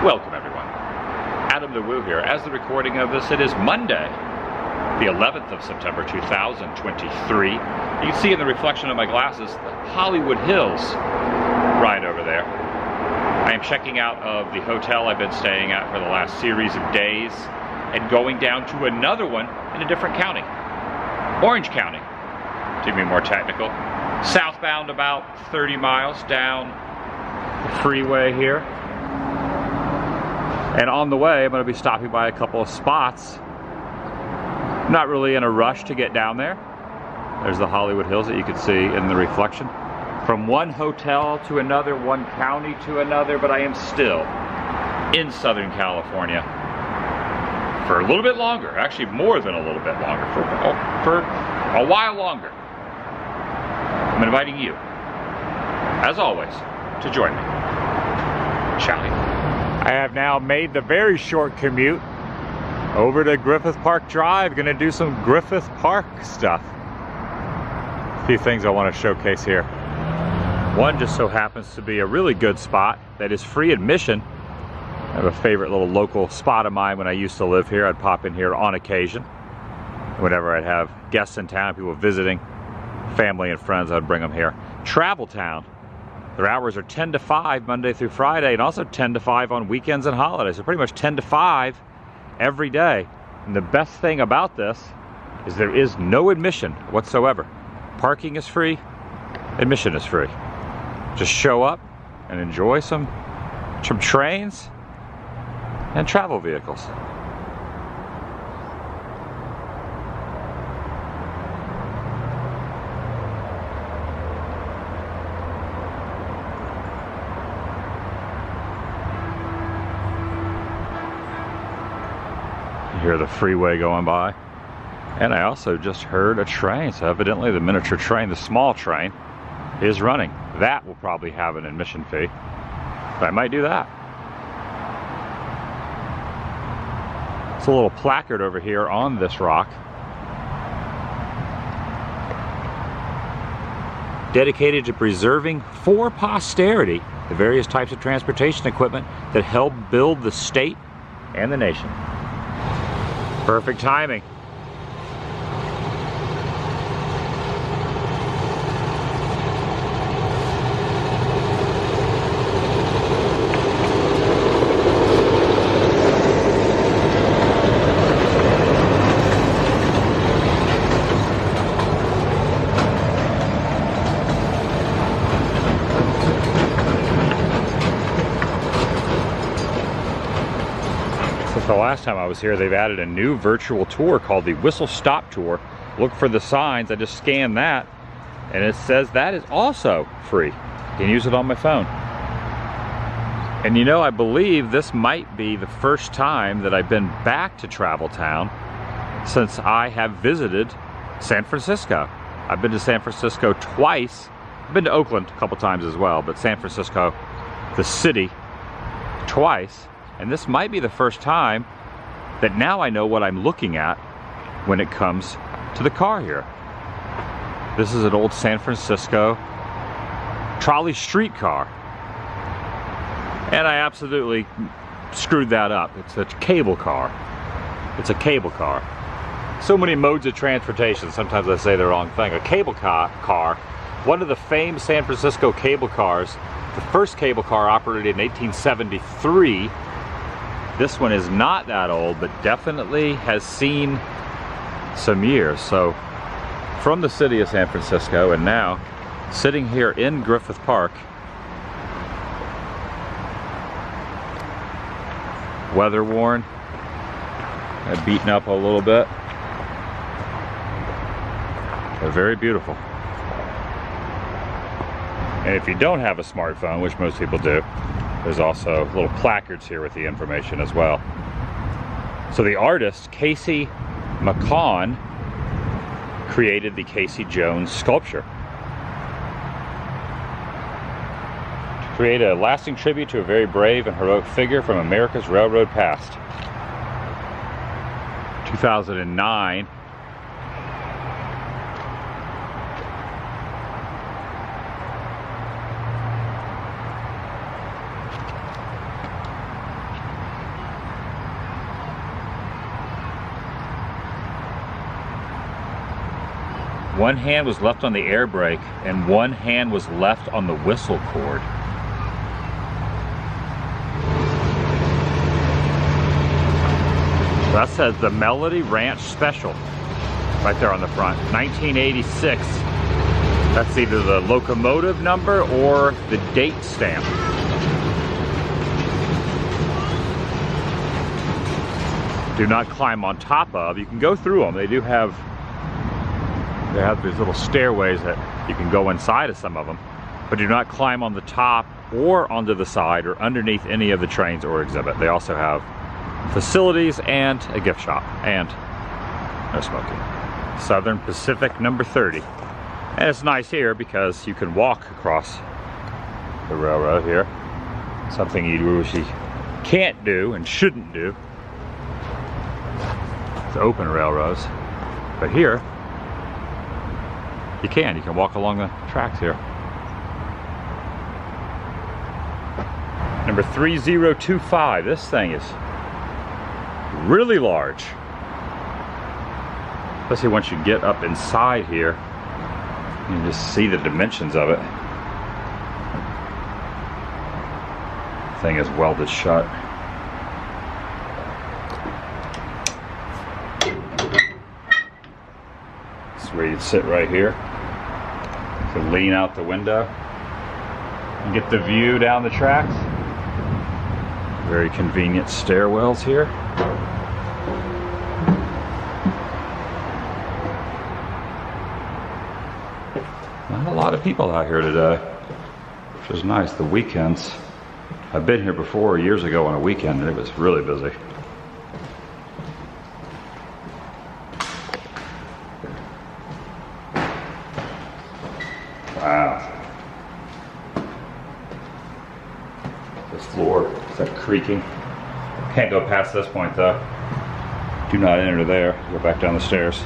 Welcome everyone. TheDailyWoo here. As the recording of this, it is Monday, the 11th of September 2023. You can see in the reflection of my glasses the Hollywood Hills right over there. I am checking out of the hotel I've been staying at for the last series of days and going down to another one in a different county. Orange County, to be more technical. Southbound about 30 miles down the freeway here. And on the way, I'm going to be stopping by a couple of spots. I'm not really in a rush to get down there. There's the Hollywood Hills that you can see in the reflection. From one hotel to another, one county to another, but I am still in Southern California for a little bit longer. Actually, more than a little bit longer. For a while longer. I'm inviting you, as always, to join me. Shall we? I have now made the very short commute over to Griffith Park Drive. Gonna do some Griffith Park stuff. A few things I want to showcase here. One just so happens to be a really good spot that is free admission. I have a favorite little local spot of mine when I used to live here. I'd pop in here on occasion. Whenever I'd have guests in town, people visiting, family and friends, I'd bring them here. Travel Town. Their hours are 10 to 5 Monday through Friday, and also 10 to 5 on weekends and holidays. So pretty much 10 to 5 every day. And the best thing about this is there is no admission whatsoever. Parking is free, admission is free. Just show up and enjoy some trains and travel vehicles. Hear the freeway going by, and I also just heard a train, so evidently the miniature train, the small train, is running. That will probably have an admission fee, but I might do that. It's a little placard over here on this rock dedicated to preserving for posterity the various types of transportation equipment that helped build the state and the nation. Perfect timing. The last time I was here, they've added a new virtual tour called the Whistle Stop Tour. Look for the signs. I just scanned that, and it says that is also free. I can use it on my phone. And you know, I believe this might be the first time that I've been back to Travel Town since I have visited San Francisco. I've been to San Francisco twice. I've been to Oakland a couple times as well, but San Francisco, the city, twice. And this might be the first time that now I know what I'm looking at when it comes to the car here. This is an old San Francisco trolley streetcar. And I absolutely screwed that up. It's a cable car. It's a cable car. So many modes of transportation, sometimes I say the wrong thing. A cable car, one of the famed San Francisco cable cars, the first cable car operated in 1873. This one is not that old, but definitely has seen some years. So from the city of San Francisco, and now sitting here in Griffith Park, weather worn and beaten up a little bit, but very beautiful. And if you don't have a smartphone, which most people do, there's also little placards here with the information as well. So the artist, Casey McCawn, created the Casey Jones sculpture to create a lasting tribute to a very brave and heroic figure from America's railroad past. 2009. One hand was left on the air brake and one hand was left on the whistle cord. That says the Melody Ranch Special right there on the front. 1986. That's either the locomotive number or the date stamp. Do not climb on top of. You can go through them. They have these little stairways that you can go inside of some of them, but do not climb on the top or onto the side or underneath any of the trains or exhibit. They also have facilities and a gift shop and no smoking. Southern Pacific number 30. And it's nice here because you can walk across the railroad here. Something you usually can't do and shouldn't do. It's open railroads. But here, you can walk along the tracks here. Number 3025, this thing is really large. Especially once you get up inside here, you can just see the dimensions of it. The thing is welded shut. This is where you'd sit right here. You can lean out the window and get the view down the tracks. Very convenient stairwells here. Not a lot of people out here today, which is nice. The weekends, I've been here before years ago on a weekend and it was really busy. Wow. This floor, is that creaking? Can't go past this point though. Do not enter there. Go back down the stairs.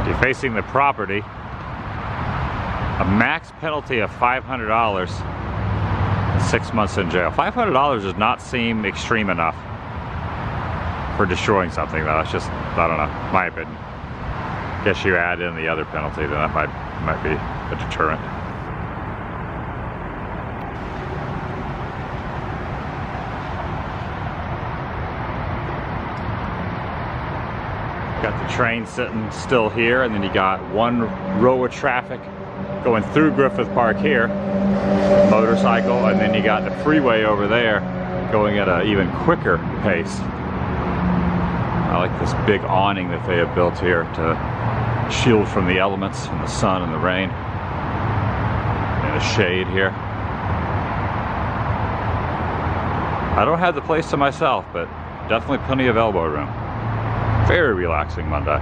You're facing the property. A max penalty of $500 and 6 months in jail. $500 does not seem extreme enough for destroying something though. It's just, I don't know, my opinion. Guess you add in the other penalty, then that might be a deterrent. Got the train sitting still here, and then you got one row of traffic going through Griffith Park here, motorcycle, and then you got the freeway over there going at an even quicker pace. I like this big awning that they have built here to shield from the elements and the sun and the rain, and a shade here. I don't have the place to myself, but definitely plenty of elbow room. Very relaxing Monday.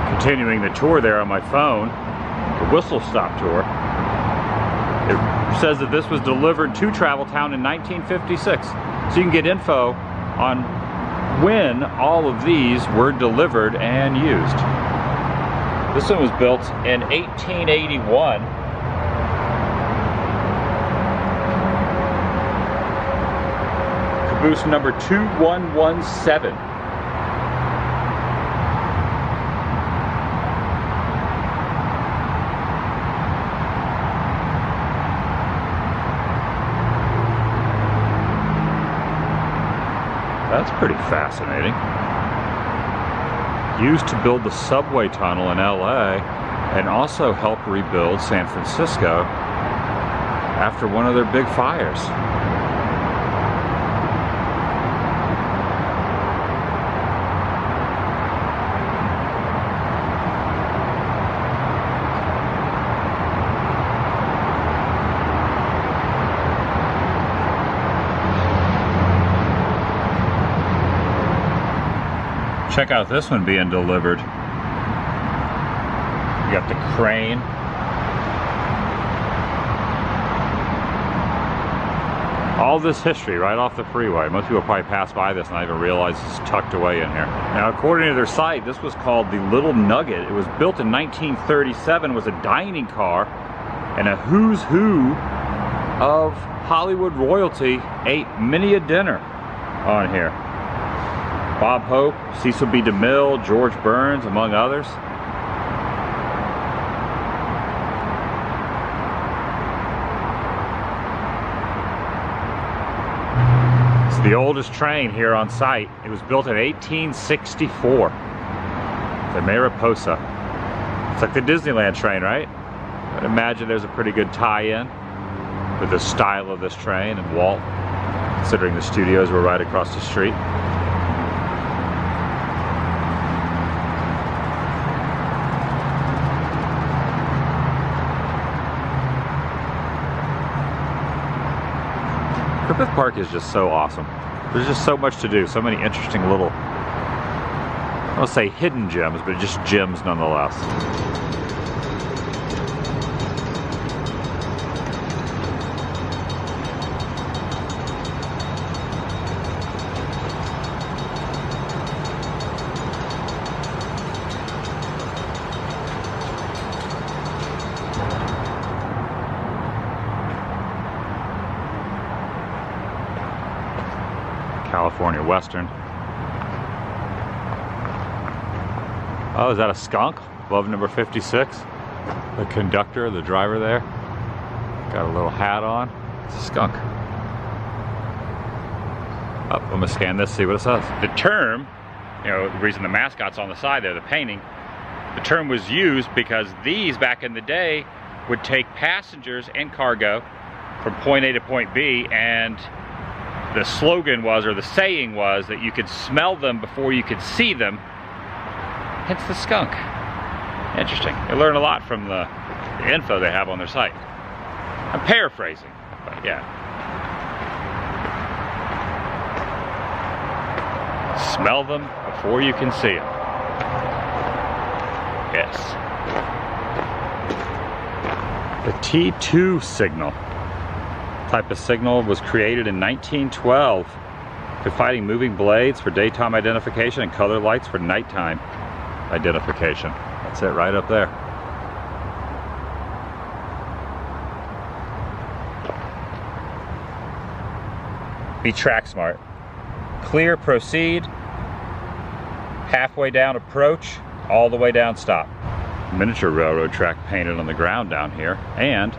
Continuing the tour there on my phone, the Whistle Stop tour. It says that this was delivered to Traveltown in 1956. So you can get info on when all of these were delivered and used. This one was built in 1881. Caboose number 2117. That's pretty fascinating. Used to build the subway tunnel in LA and also help rebuild San Francisco after one of their big fires. Check out this one being delivered. You got the crane. All this history right off the freeway. Most people probably pass by this and not even realize it's tucked away in here. Now, according to their site, this was called the Little Nugget. It was built in 1937, was a dining car, and a who's who of Hollywood royalty ate many a dinner on here. Bob Hope, Cecil B. DeMille, George Burns, among others. the oldest train here on site. It was built in 1864. The Mariposa. It's like the Disneyland train, right? I'd imagine there's a pretty good tie-in with the style of this train and Walt, considering the studios were right across the street. Griffith Park is just so awesome. There's just so much to do, so many interesting little, I don't say hidden gems, but just gems nonetheless. California Western. Oh, is that a skunk? Above number 56. The conductor, the driver there. Got a little hat on. It's a skunk. Oh, I'm gonna scan this, see what it says. The term, you know, the reason the mascot's on the side there, the painting, the term was used because these back in the day would take passengers and cargo from point A to point B, and the slogan was, or the saying was, that you could smell them before you could see them, hence the skunk. Interesting. You learn a lot from the info they have on their site. I'm paraphrasing, but yeah. Smell them before you can see them. Yes. The T2 signal. Type of signal was created in 1912, providing moving blades for daytime identification and color lights for nighttime identification. That's it right up there. Be track smart. Clear, proceed. Halfway down, approach. All the way down, stop. Miniature railroad track painted on the ground down here. And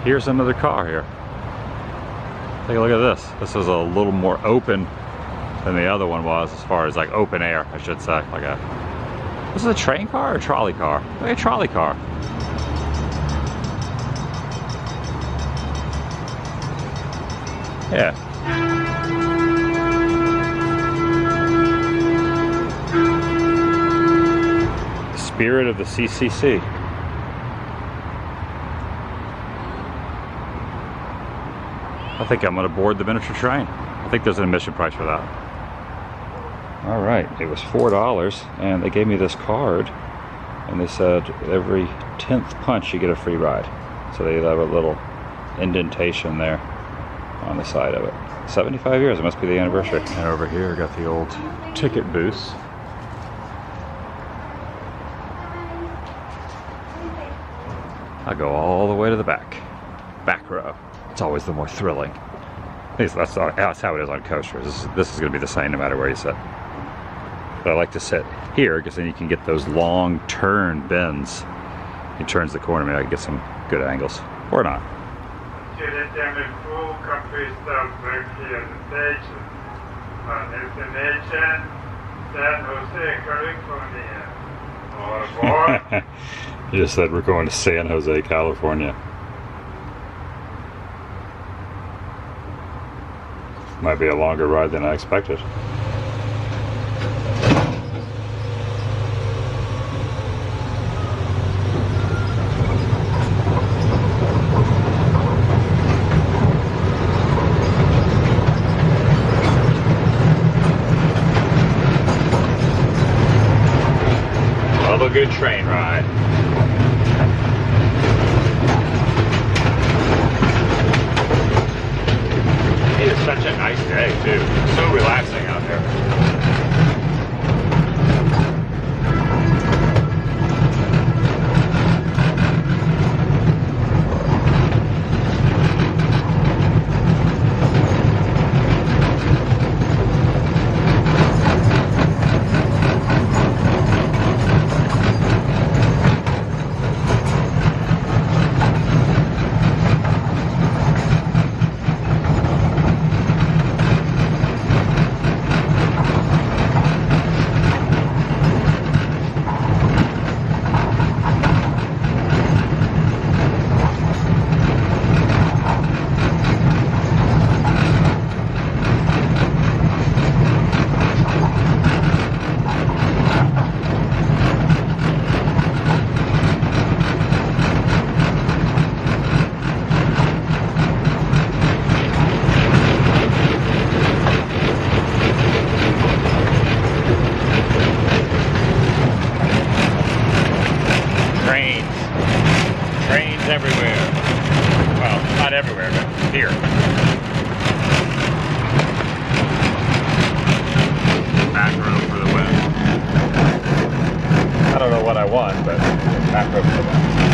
here's another car here. Take a look at this. This is a little more open than the other one was, as far as like open air, I should say. Like a, this is a train car or a trolley car? Like a trolley car. Yeah. Spirit of the CCC. I think I'm going to board the miniature train. I think there's an admission price for that. All right, it was $4, and they gave me this card, and they said every 10th punch you get a free ride. So they have a little indentation there on the side of it. 75 years, it must be the anniversary. And over here, got the old ticket booths. I go all the way to the back row. It's always the more thrilling. At least that's how it is on coasters. This is going to be the same no matter where you sit. But I like to sit here because then you can get those long turn bends. He turns the corner, maybe I can get some good angles. Or not. TheDailyWoo completes the work here at the station. Destination, San Jose, California. All aboard. You just said we're going to San Jose, California. Might be a longer ride than I expected. Love a good train ride. It is such a nice day too. So relaxing out here. 101, but back over to that.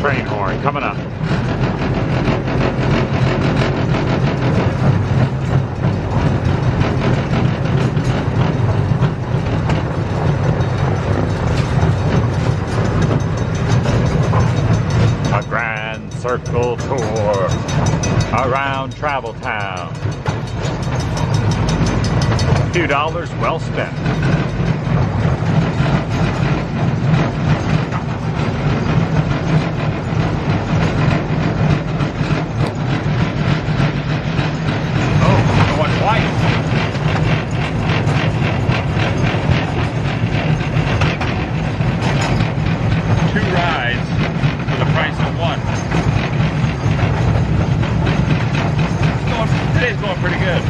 Train horn coming up. A grand circle tour around Travel Town. A few dollars well spent. Today's going pretty good.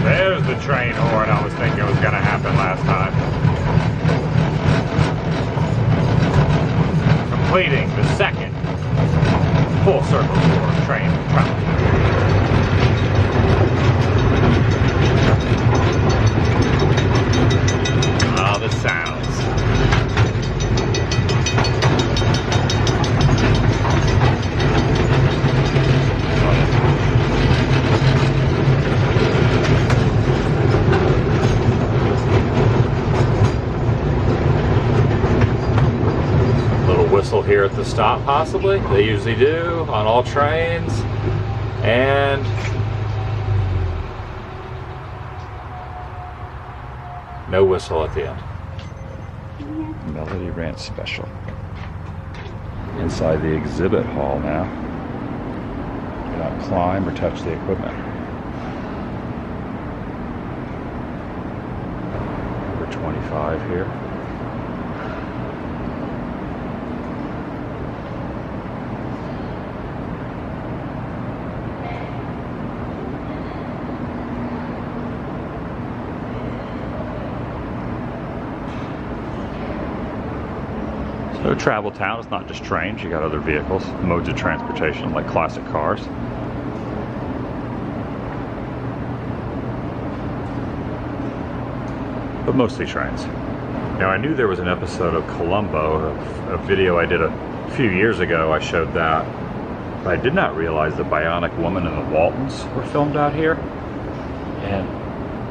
There's the train horn I was thinking was going to happen last time. Completing the second full circle tour train travel. Ah, the sounds. Little whistle here at the stop, possibly. They usually do on all trains. And no whistle at the end. Melody Ranch Special. Inside the exhibit hall now. Do not climb or touch the equipment. Number 25 here. So Travel Town is not just trains, you got other vehicles, modes of transportation like classic cars. But mostly trains. Now I knew there was an episode of Columbo, a video I did a few years ago, I showed that. But I did not realize the Bionic Woman and the Waltons were filmed out here. And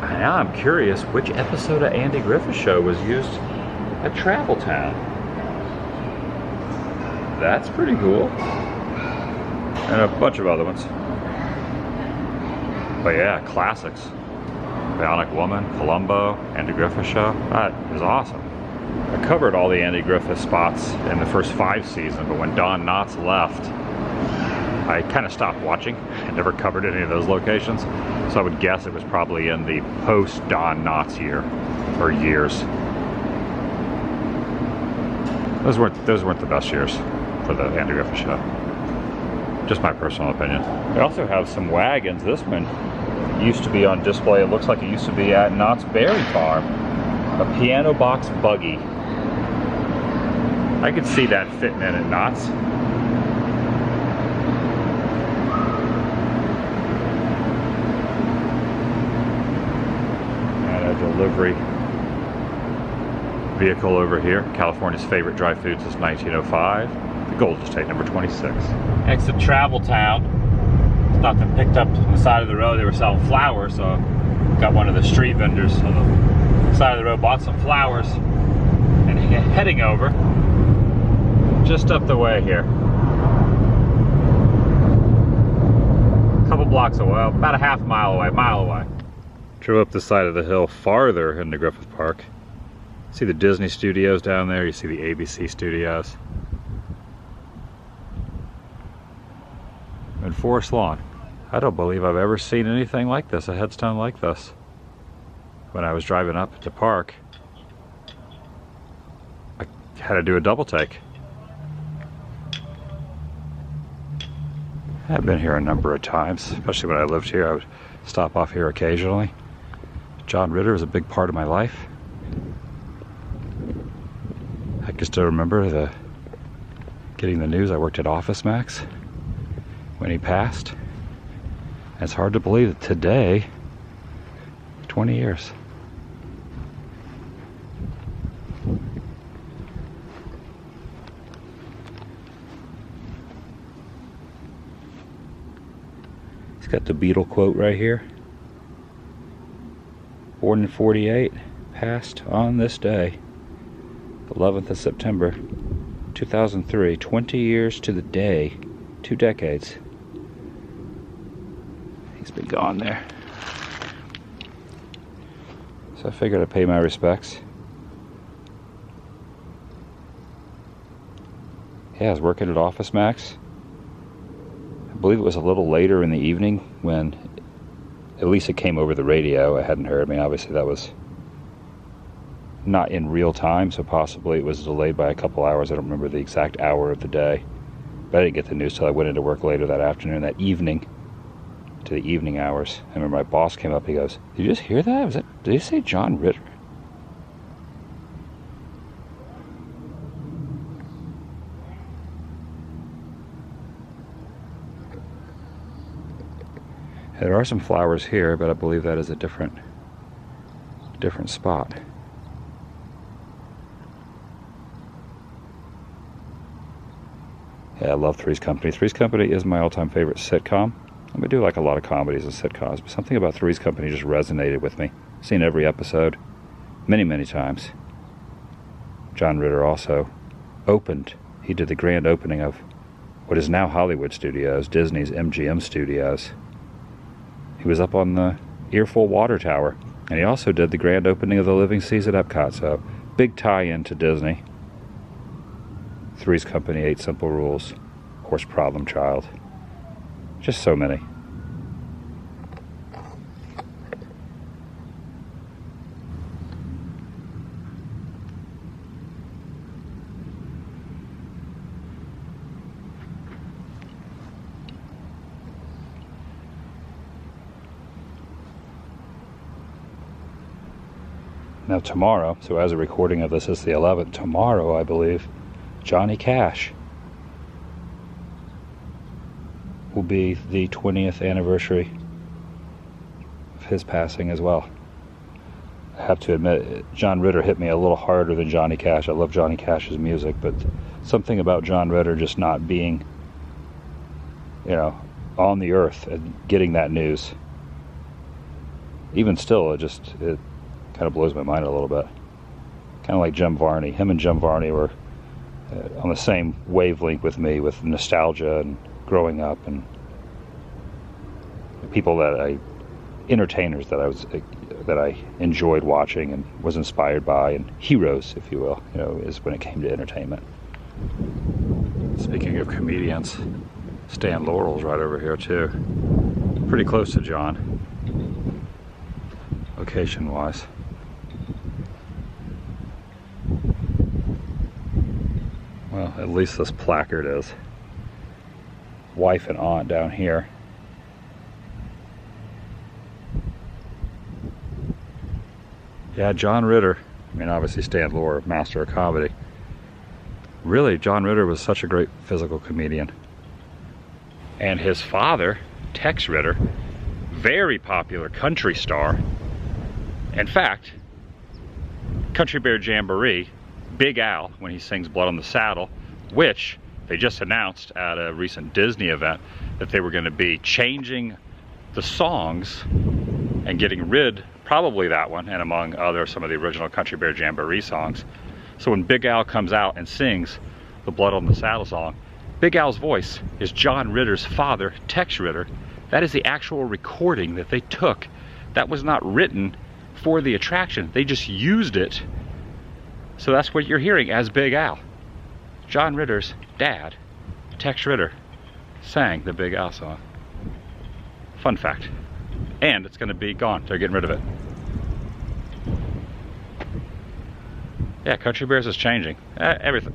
now I'm curious which episode of Andy Griffith Show was used at Travel Town. That's pretty cool. And a bunch of other ones. But yeah, classics. Bionic Woman, Columbo, Andy Griffith Show. That is awesome. I covered all the Andy Griffith spots in the first 5 seasons, but when Don Knotts left, I kind of stopped watching. I never covered any of those locations. So I would guess it was probably in the post-Don Knotts year, or years. Those weren't the best years for the Andy Griffith Show. Just my personal opinion. They also have some wagons. This one used to be on display. It looks like it used to be at Knott's Berry Farm. A piano box buggy. I could see that fitting in at Knott's. delivery vehicle over here. California's favorite dry food since 1905. The Golden State, number 26. Exit Travel Town. Stopped and picked up on the side of the road. They were selling flowers, so got one of the street vendors on the side of the road, bought some flowers, and heading over just up the way here. A couple blocks away, about a half mile away. Drove up the side of the hill farther into Griffith Park. See the Disney studios down there, you see the ABC studios. And Forest Lawn. I don't believe I've ever seen anything like this, a headstone like this. When I was driving up to park, I had to do a double take. I've been here a number of times, especially when I lived here. I would stop off here occasionally. John Ritter was a big part of my life. I can still remember getting the news. I worked at Office Max when he passed. And it's hard to believe that today, 20 years. He's got the Beatle quote right here. Born in 48, passed on this day, 11th of September, 2003, 20 years to the day, 2 decades. He's been gone there. So I figured I'd pay my respects. Yeah, I was working at Office Max. I believe it was a little later in the evening when at least it came over the radio. I hadn't heard. I mean, obviously that was not in real time, so possibly it was delayed by a couple hours. I don't remember the exact hour of the day. But I didn't get the news till I went into work later that afternoon, that evening, to the evening hours. I remember my boss came up, he goes, "Did you just hear that? Did he say John Ritter?" There are some flowers here, but I believe that is a different spot. Yeah, I love Three's Company. Three's Company is my all-time favorite sitcom. I do like a lot of comedies and sitcoms, but something about Three's Company just resonated with me. I've seen every episode many, many times. John Ritter also opened. He did the grand opening of what is now Hollywood Studios, Disney's MGM Studios. He was up on the Earful Water Tower, and he also did the grand opening of the Living Seas at Epcot, so big tie-in to Disney. Three's Company, 8 Simple Rules, of course Problem Child, just so many. Now tomorrow, so as a recording of this is the 11th, tomorrow I believe Johnny Cash will be the 20th anniversary of his passing as well. I have to admit, John Ritter hit me a little harder than Johnny Cash. I love Johnny Cash's music, but something about John Ritter just not being, on the earth and getting that news. Even still, it kind of blows my mind a little bit. Kind of like Jim Varney. Him and Jim Varney were on the same wavelength with me, with nostalgia and growing up, and people entertainers that I enjoyed watching and was inspired by, and heroes, if you will, is when it came to entertainment. Speaking of comedians, Stan Laurel's right over here too. Pretty close to John, location-wise. Well, at least this placard is. Wife and aunt down here. Yeah, John Ritter. I mean, obviously Stan Laurel, master of comedy. Really, John Ritter was such a great physical comedian. And his father, Tex Ritter, very popular country star. In fact, Country Bear Jamboree, Big Al, when he sings Blood on the Saddle, which they just announced at a recent Disney event that they were going to be changing the songs and getting rid, probably that one, and among other, some of the original Country Bear Jamboree songs. So when Big Al comes out and sings the Blood on the Saddle song, Big Al's voice is John Ritter's father, Tex Ritter. That is the actual recording that they took. That was not written for the attraction. They just used it. So that's what you're hearing as Big Al. John Ritter's dad, Tex Ritter, sang the Big Al song. Fun fact. And it's going to be gone. They're getting rid of it. Yeah, Country Bears is changing. Everything.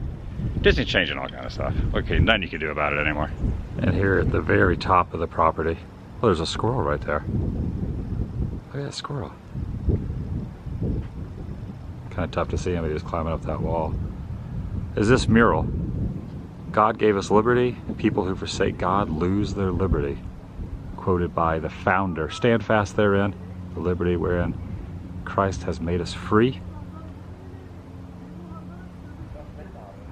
Disney's changing all kind of stuff. Okay, nothing you can do about it anymore. And here at the very top of the property, oh, there's a squirrel right there. Look at that squirrel. Kind of tough to see him, but he was climbing up that wall. Is this mural? God gave us liberty. People who forsake God lose their liberty. Quoted by the founder. Stand fast therein, the liberty wherein Christ has made us free.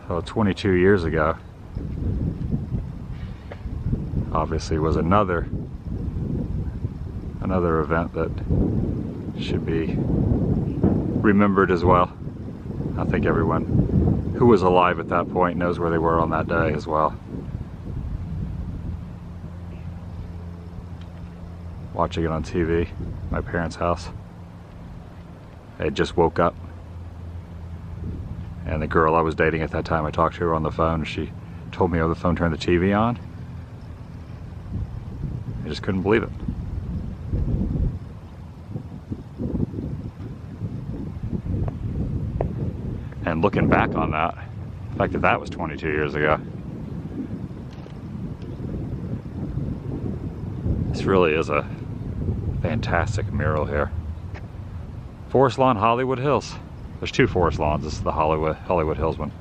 So 22 years ago, obviously was another event that should be remembered as well. I think everyone who was alive at that point knows where they were on that day as well. Watching it on TV, my parents' house. I just woke up. And the girl I was dating at that time, I talked to her on the phone, and she told me over the phone, turn the TV on. I just couldn't believe it. And looking back on that, the fact that that was 22 years ago, this really is a fantastic mural here. Forest Lawn, Hollywood Hills. There's two Forest Lawns. This is the Hollywood Hills one.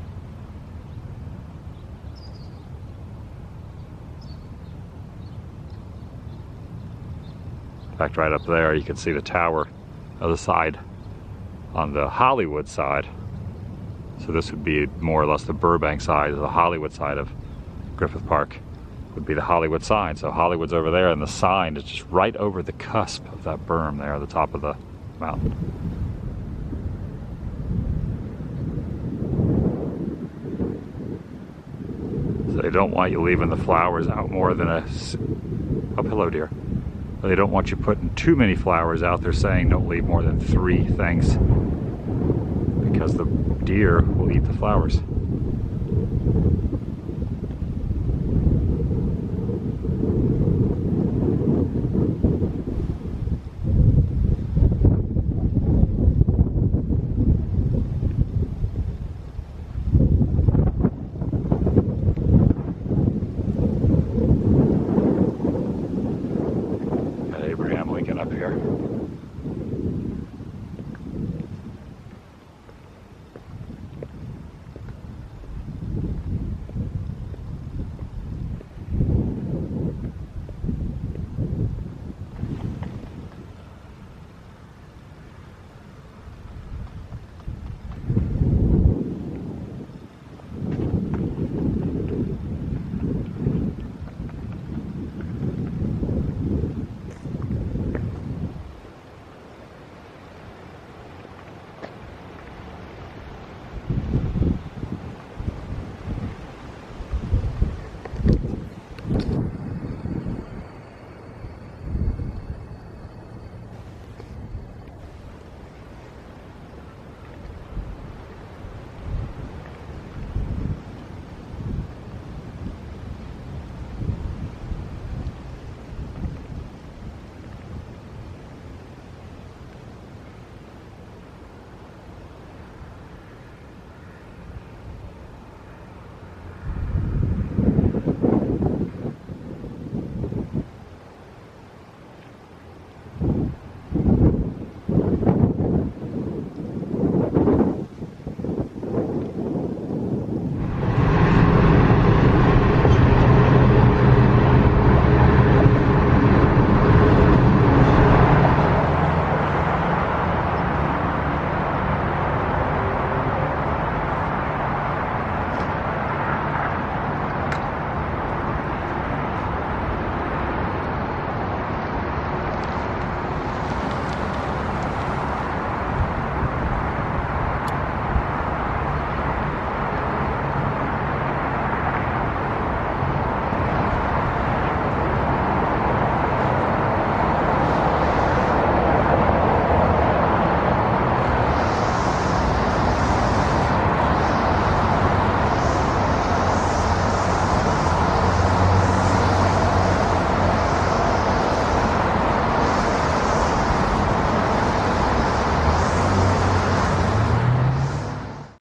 In fact, right up there, you can see the tower of the side on the Hollywood side. So this would be more or less the Burbank side, the Hollywood side of Griffith Park would be the Hollywood sign. So Hollywood's over there, and the sign is just right over the cusp of that berm there at the top of the mountain. So they don't want you leaving the flowers out more than a hello deer. They don't want you putting too many flowers out. They're saying don't leave more than 3 things because the deer will eat the flowers.